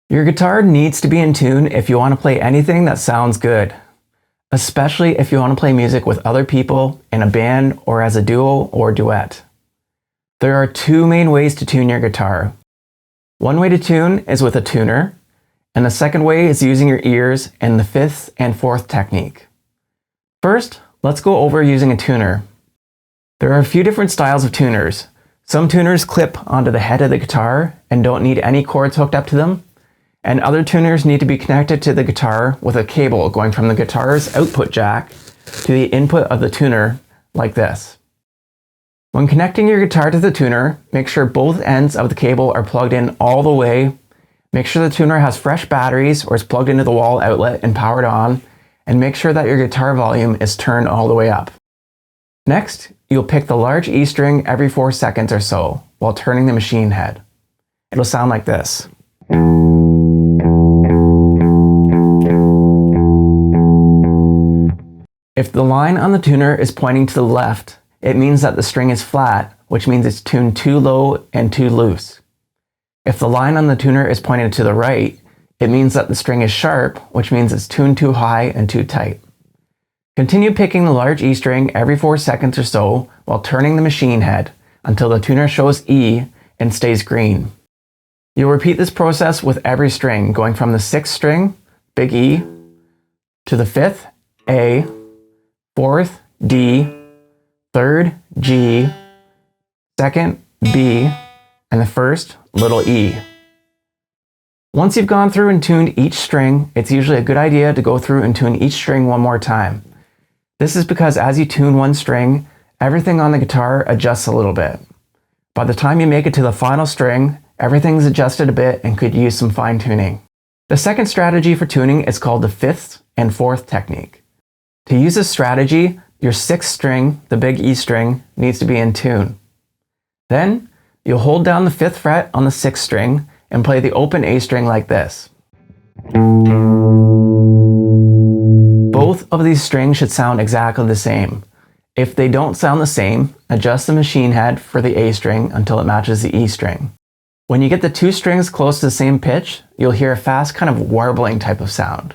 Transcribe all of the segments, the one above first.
Your guitar needs to be in tune if you want to play anything that sounds good, especially if you want to play music with other people in a band or as a duo or duet. There are two main ways to tune your guitar. One way to tune is with a tuner, and the second way is using your ears in the fifth and fourth technique. First, let's go over using a tuner. There are a few different styles of tuners. Some tuners clip onto the head of the guitar and don't need any cords hooked up to them, and other tuners need to be connected to the guitar with a cable going from the guitar's output jack to the input of the tuner, like this. When connecting your guitar to the tuner, make sure both ends of the cable are plugged in all the way. Make sure the tuner has fresh batteries or is plugged into the wall outlet and powered on, and make sure that your guitar volume is turned all the way up. Next, you'll pick the large E string every 4 seconds or so while turning the machine head. It'll sound like this. If the line on the tuner is pointing to the left, it means that the string is flat, which means it's tuned too low and too loose. If the line on the tuner is pointing to the right, it means that the string is sharp, which means it's tuned too high and too tight. Continue picking the large E string every 4 seconds or so while turning the machine head until the tuner shows E and stays green. You'll repeat this process with every string, going from the 6th string, big E, to the 5th, A, 4th, D, 3rd, G, 2nd, B, and the 1st, little e. Once you've gone through and tuned each string, it's usually a good idea to go through and tune each string one more time. This is because as you tune one string, everything on the guitar adjusts a little bit. By the time you make it to the final string, everything's adjusted a bit and could use some fine tuning. The second strategy for tuning is called the 5th and 4th technique. To use this strategy, your 6th string, the big E string, needs to be in tune. Then, you'll hold down the 5th fret on the 6th string and play the open A string like this. Both of these strings should sound exactly the same. If they don't sound the same, adjust the machine head for the A string until it matches the E string. When you get the two strings close to the same pitch, you'll hear a fast kind of warbling type of sound.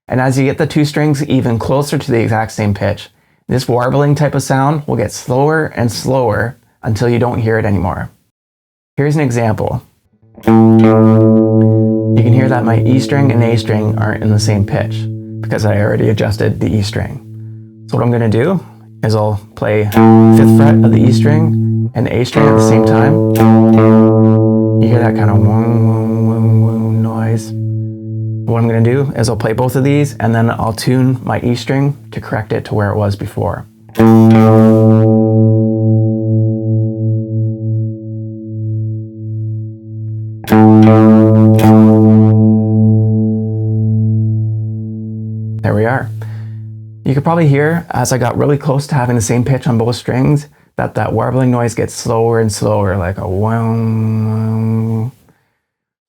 And as you get the two strings even closer to the exact same pitch, this warbling type of sound will get slower and slower until you don't hear it anymore. Here's an example. You can hear that my E string and A string aren't in the same pitch because I already adjusted the E string. So what I'm going to do is I'll play 5th fret of the E string and the A string at the same time. You hear that kind of noise. What I'm going to do is I'll play both of these and then I'll tune my E string to correct it to where it was before. There we are. You could probably hear, as I got really close to having the same pitch on both strings, that warbling noise gets slower and slower, like a wow.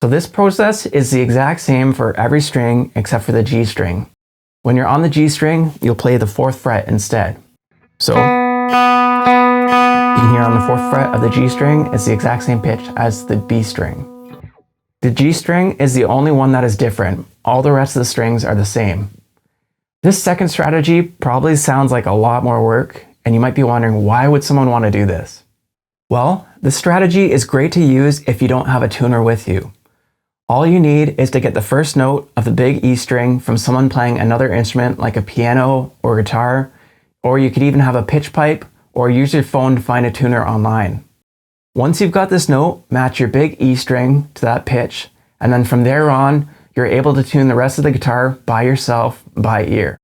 So this process is the exact same for every string except for the G string. When you're on the G string, you'll play the 4th fret instead. So you can hear on the 4th fret of the G string, it's the exact same pitch as the B string. The G string is the only one that is different. All the rest of the strings are the same. This second strategy probably sounds like a lot more work, and you might be wondering, why would someone want to do this? Well, this strategy is great to use if you don't have a tuner with you. All you need is to get the first note of the big E string from someone playing another instrument like a piano or guitar, or you could even have a pitch pipe or use your phone to find a tuner online. Once you've got this note, match your big E string to that pitch, and then from there on, you're able to tune the rest of the guitar by yourself, by ear.